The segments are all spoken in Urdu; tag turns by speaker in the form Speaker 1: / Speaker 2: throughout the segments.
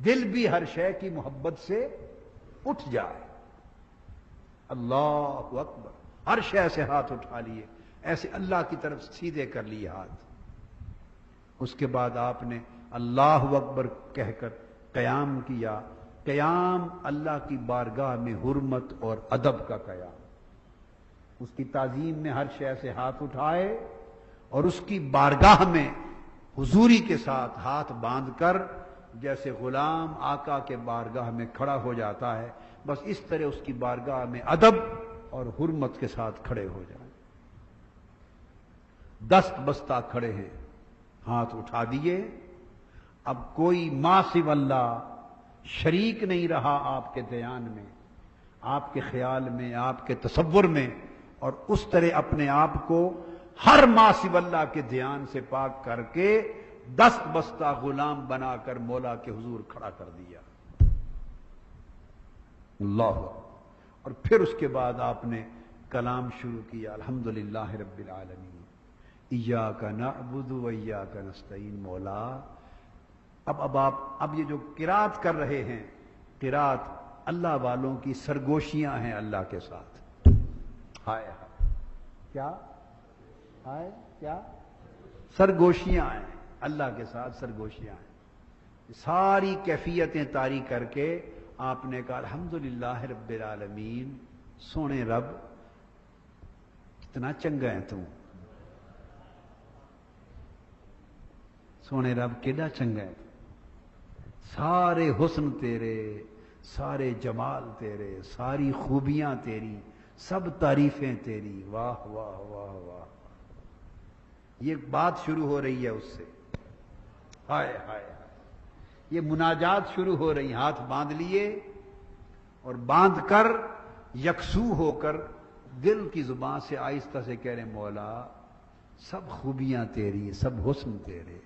Speaker 1: دل بھی ہر شے کی محبت سے اٹھ جائے. اللہ اکبر. ہر شے سے ہاتھ اٹھا لیے, ایسے اللہ کی طرف سیدھے کر لیے ہاتھ. اس کے بعد آپ نے اللہ اکبر کہہ کر قیام کیا. قیام اللہ کی بارگاہ میں حرمت اور ادب کا قیام. اس کی تعظیم میں ہر شے سے ہاتھ اٹھائے اور اس کی بارگاہ میں حضوری کے ساتھ ہاتھ باندھ کر جیسے غلام آقا کے بارگاہ میں کھڑا ہو جاتا ہے, بس اس طرح اس کی بارگاہ میں ادب اور حرمت کے ساتھ کھڑے ہو جائیں. دست بستہ کھڑے ہیں, ہاتھ اٹھا دیے. اب کوئی ما سوی اللہ شریک نہیں رہا آپ کے دھیان میں, آپ کے خیال میں, آپ کے تصور میں, اور اس طرح اپنے آپ کو ہر ما سوی اللہ کے دھیان سے پاک کر کے دست بستہ غلام بنا کر مولا کے حضور کھڑا کر دیا. اللہ. اور پھر اس کے بعد آپ نے کلام شروع کیا, الحمدللہ رب العالمین, ایاک نعبد و ایاک نستعین. مولا اب یہ جو قرات کر رہے ہیں, قرات اللہ والوں کی سرگوشیاں ہیں اللہ کے ساتھ. ہائے ہائے کیا, ہائے کیا سرگوشیاں ہیں اللہ کے ساتھ, سرگوشیاں ہیں. ساری کیفیتیں طاری کر کے آپ نے کہا الحمدللہ رب العالمین. سونے رب کتنا چنگا ہے تم, سونے رب کیڈا چنگا ہے, سارے حسن تیرے, سارے جمال تیرے, ساری خوبیاں تیری, سب تعریفیں تیری. واہ واہ واہ واہ. یہ بات شروع ہو رہی ہے اس سے. ہائے ہائے, یہ مناجات شروع ہو رہی. ہاتھ باندھ لیے اور باندھ کر یکسو ہو کر دل کی زبان سے آہستہ سے کہہ رہے مولا سب خوبیاں تیری, سب حسن تیرے,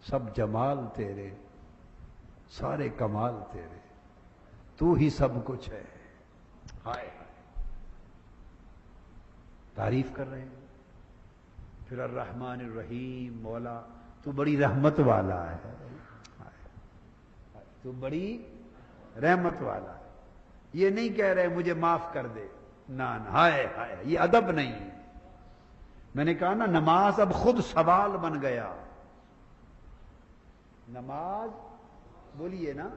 Speaker 1: سب جمال تیرے, سارے کمال تیرے, تو ہی سب کچھ ہے. ہائے ہائے, تعریف کر رہے ہیں. پھر الرحمن الرحیم, مولا تو بڑی رحمت والا ہے, تو بڑی رحمت والا ہے. یہ نہیں کہہ رہے مجھے معاف کر دے, نہ ہائے ہائے, یہ ادب نہیں. میں نے کہا نا نماز اب خود سوال بن گیا. نماز بولیے نا,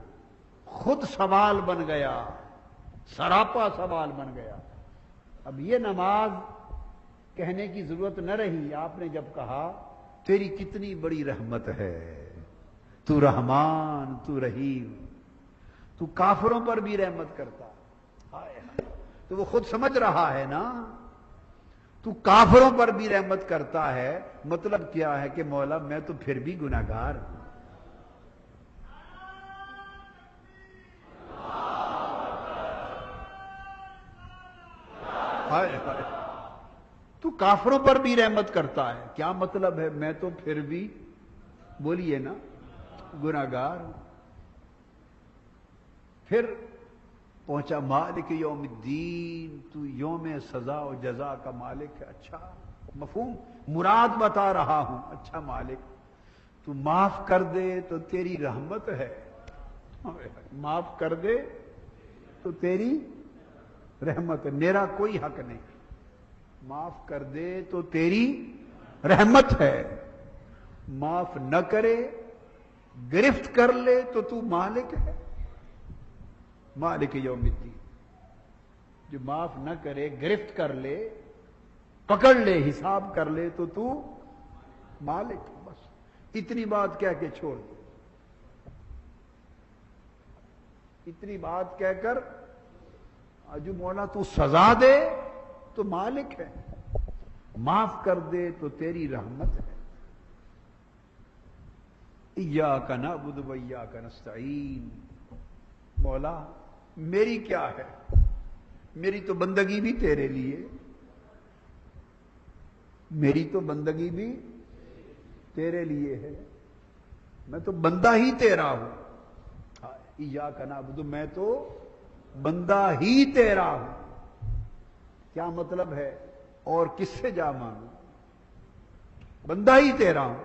Speaker 1: خود سوال بن گیا, سراپا سوال بن گیا. اب یہ نماز کہنے کی ضرورت نہ رہی. آپ نے جب کہا تیری کتنی بڑی رحمت ہے, تو رحمان, تو رحیم, تو کافروں پر بھی رحمت کرتا. ہائے ہائے, تو وہ خود سمجھ رہا ہے نا, تو کافروں پر بھی رحمت کرتا ہے. مطلب کیا ہے کہ مولا میں تو پھر بھی گناہگار ہوں. ہائے ہائے, تو کافروں پر بھی رحمت کرتا ہے. کیا مطلب ہے؟ میں تو پھر بھی بولیے نا گناہگار ہوں. پھر پہنچا مالک یوم الدین, تو یوم سزا و جزا کا مالک ہے. اچھا مفہوم, مراد بتا رہا ہوں. اچھا مالک, تو معاف کر دے تو تیری رحمت ہے, معاف کر دے تو تیری رحمت ہے, میرا کوئی حق نہیں. معاف کر دے تو تیری رحمت ہے, معاف نہ کرے گرفت کر لے تو مالک ہے. مالک یوم الدین, جو معاف نہ کرے گرفت کر لے, پکڑ لے, حساب کر لے تو مالک. بس اتنی بات کہہ کے چھوڑ دو. اتنی بات کہہ کر جو مولا تو سزا دے تو مالک ہے, معاف کر دے تو تیری رحمت ہے. ایاک نعبد و ایاک نستعین. مولا میری کیا ہے, میری تو بندگی بھی تیرے لیے, میری تو بندگی بھی تیرے لیے ہے, میں تو بندہ ہی تیرا ہوں. ایاک نعبد, میں تو بندہ ہی تیرا ہوں. کیا مطلب ہے؟ اور کس سے جا مانگوں, بندہ ہی تیرا ہوں.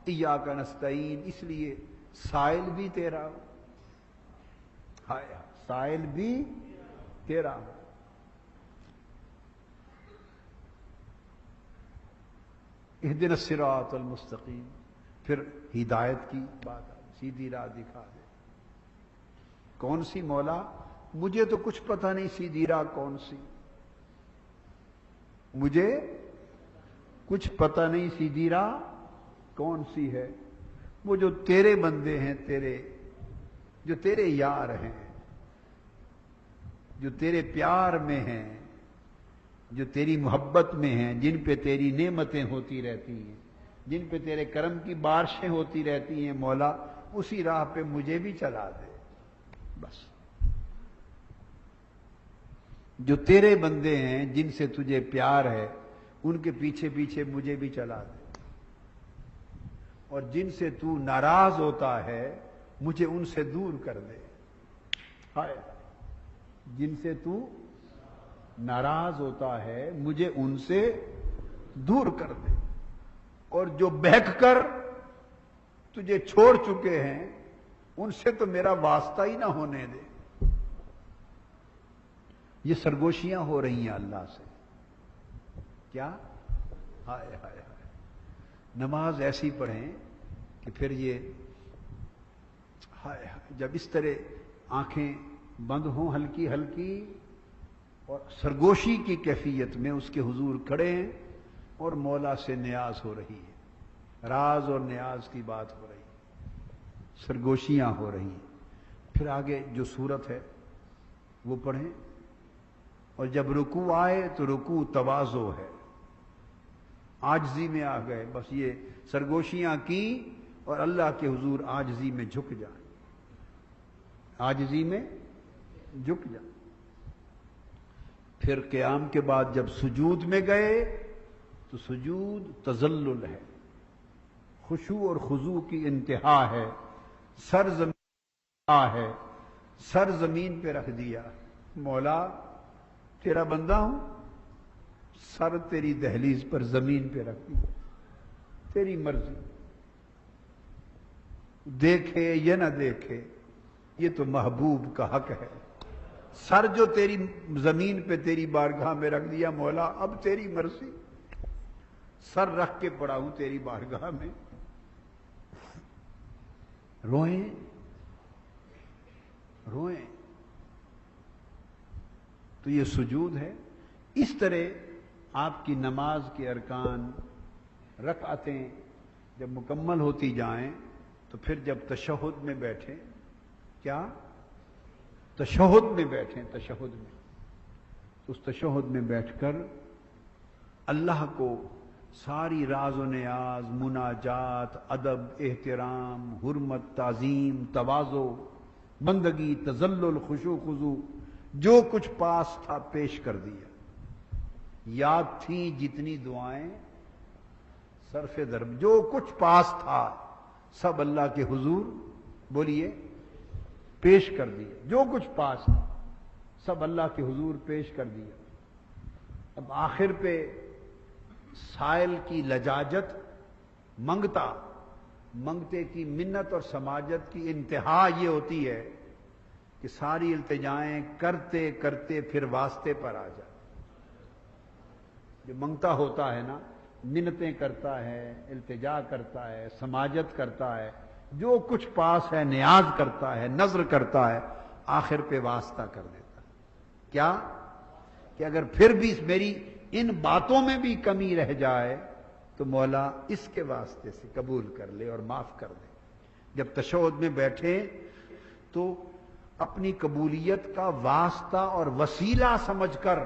Speaker 1: ایاک نستعین, اس لیے سائل بھی تیرا ہوں, ہائے سائل بھی تیرا. اہدنا الصراط المستقیم. پھر ہدایت کی بات آئی، سیدھی راہ دکھا دے. کون سی مولا؟ مجھے تو کچھ پتہ نہیں سیدھی راہ کون سی، مجھے کچھ پتہ نہیں سیدھی راہ کون سی ہے. وہ جو تیرے بندے ہیں، تیرے جو تیرے یار ہیں، جو تیرے پیار میں ہیں، جو تیری محبت میں ہیں، جن پہ تیری نعمتیں ہوتی رہتی ہیں، جن پہ تیرے کرم کی بارشیں ہوتی رہتی ہیں، مولا اسی راہ پہ مجھے بھی چلا دے. بس جو تیرے بندے ہیں، جن سے تجھے پیار ہے، ان کے پیچھے پیچھے مجھے بھی چلا دے. اور جن سے تو ناراض ہوتا ہے مجھے ان سے دور کر دے. ہائے، جن سے تو ناراض ہوتا ہے مجھے ان سے دور کر دے. اور جو بہک کر تجھے چھوڑ چکے ہیں ان سے تو میرا واسطہ ہی نہ ہونے دے. یہ سرگوشیاں ہو رہی ہیں اللہ سے. کیا؟ ہائے ہائے ہائے. نماز ایسی پڑھیں کہ پھر یہ ہائے ہائے، جب اس طرح آنکھیں بند ہوں ہلکی ہلکی اور سرگوشی کی کیفیت میں اس کے حضور کھڑے ہیں اور مولا سے نیاز ہو رہی ہے، راز اور نیاز کی بات ہو رہی ہے، سرگوشیاں ہو رہی ہیں. پھر آگے جو صورت ہے وہ پڑھیں. اور جب رکوع آئے تو رکوع تواضع ہے، عاجزی میں آ گئے. بس یہ سرگوشیاں کی اور اللہ کے حضور عاجزی میں جھک جائیں، عاجزی میں جھک جائیں. پھر قیام کے بعد جب سجود میں گئے تو سجود تذلل ہے، خشوع اور خضوع کی انتہا ہے. سر زمین ہے، سر زمین پہ رکھ دیا. مولا تیرا بندہ ہوں، سر تیری دہلیز پر زمین پہ رکھ دیا، تیری مرضی، دیکھے یا نہ دیکھے یہ تو محبوب کا حق ہے. سر جو تیری زمین پہ تیری بارگاہ میں رکھ دیا مولا، اب تیری مرضی، سر رکھ کے پڑا ہوں تیری بارگاہ میں. روئیں روئیں. تو یہ سجود ہے. اس طرح آپ کی نماز کے ارکان، رکعتیں جب مکمل ہوتی جائیں تو پھر جب تشہد میں بیٹھیں، کیا؟ تشہد میں بیٹھیں. تشہد میں اس تشہد میں بیٹھ کر اللہ کو ساری راز و نیاز، مناجات، ادب، احترام، حرمت، تعظیم، تواضع، بندگی، تذلل، خشوع خضوع، جو کچھ پاس تھا پیش کر دیا. یاد تھیں جتنی دعائیں صرف درب، جو کچھ پاس تھا سب اللہ کے حضور بولیے پیش کر دیا. جو کچھ پاس تھا سب اللہ کے حضور پیش کر دیا. اب آخر پہ سائل کی لجاجت، منگتے کی منت اور سماجت کی انتہا یہ ہوتی ہے کہ ساری التجائیں کرتے کرتے پھر واسطے پر آ جائے. جو منگتا ہوتا ہے نا، منتیں کرتا ہے، التجا کرتا ہے، سماجت کرتا ہے، جو کچھ پاس ہے نیاز کرتا ہے، نذر کرتا ہے، آخر پہ واسطہ کر دیتا ہے. کیا؟ کہ اگر پھر بھی میری ان باتوں میں بھی کمی رہ جائے تو مولا اس کے واسطے سے قبول کر لے اور معاف کر دے. جب تشہد میں بیٹھے تو اپنی قبولیت کا واسطہ اور وسیلہ سمجھ کر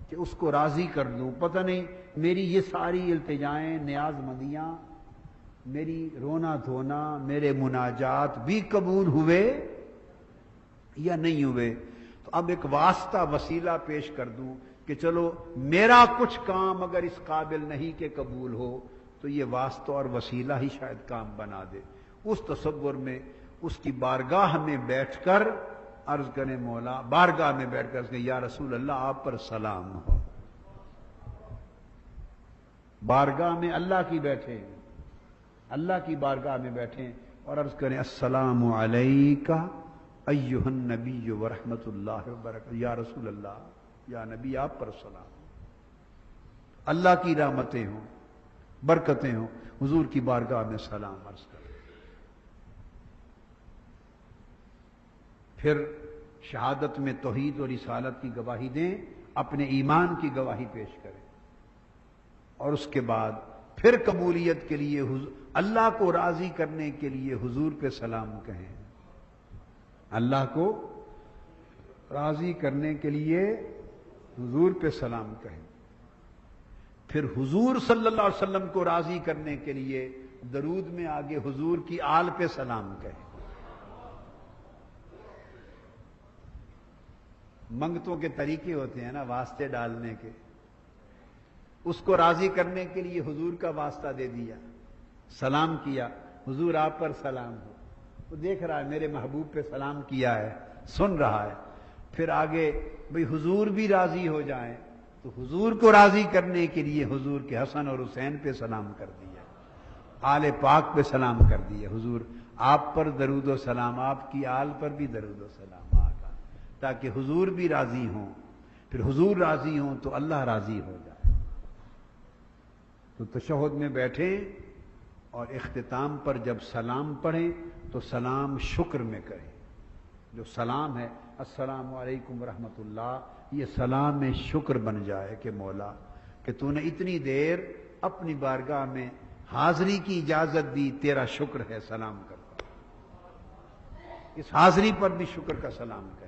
Speaker 1: کہ اس کو راضی کر لوں. پتہ نہیں میری یہ ساری التجائیں، نیاز مندیاں، میری رونا دھونا، میرے مناجات بھی قبول ہوئے یا نہیں ہوئے. تو اب ایک واسطہ وسیلہ پیش کر دوں کہ چلو میرا کچھ کام اگر اس قابل نہیں کہ قبول ہو تو یہ واسطہ اور وسیلہ ہی شاید کام بنا دے. اس تصور میں اس کی بارگاہ میں بیٹھ کر عرض کریں مولا، بارگاہ میں بیٹھ کر یا رسول اللہ آپ پر سلام ہو. بارگاہ میں اللہ کی بیٹھے، اللہ کی بارگاہ میں بیٹھیں اور عرض کریں السلام علیکہ ایھا النبی ورحمۃ اللہ وبرکاتہ، یا رسول اللہ، یا نبی آپ پر سلام، اللہ کی رحمتیں ہوں، برکتیں ہوں، حضور کی بارگاہ میں سلام عرض کریں۔ پھر شہادت میں توحید اور رسالت کی گواہی دیں، اپنے ایمان کی گواہی پیش کریں، اور اس کے بعد پھر قبولیت کے لیے اللہ کو راضی کرنے کے لیے حضور پہ سلام کہیں، اللہ کو راضی کرنے کے لیے حضور پہ سلام کہیں، پھر حضور صلی اللہ علیہ وسلم کو راضی کرنے کے لیے درود میں آگے حضور کی آل پہ سلام کہیں۔ منگتوں کے طریقے ہوتے ہیں نا واسطے ڈالنے کے، اس کو راضی کرنے کے لیے حضور کا واسطہ دے دیا، سلام کیا، حضور آپ پر سلام ہو، وہ دیکھ رہا ہے میرے محبوب پہ سلام کیا ہے، سن رہا ہے، پھر آگے بھئی حضور بھی راضی ہو جائیں تو حضور کو راضی کرنے کے لیے حضور کے حسن اور حسین پہ سلام کر دیا، آل پاک پہ سلام کر دیا، حضور آپ پر درود و سلام، آپ کی آل پر بھی درود و سلام آقا، تاکہ حضور بھی راضی ہوں، پھر حضور راضی ہوں تو اللہ راضی ہو جائے۔ تو تشہد میں بیٹھیں اور اختتام پر جب سلام پڑھیں تو سلام شکر میں کریں، جو سلام ہے السلام علیکم ورحمۃ اللہ، یہ سلام شکر بن جائے کہ مولا کہ تو نے اتنی دیر اپنی بارگاہ میں حاضری کی اجازت دی، تیرا شکر ہے، سلام کرتا، اس حاضری پر بھی شکر کا سلام کرتا۔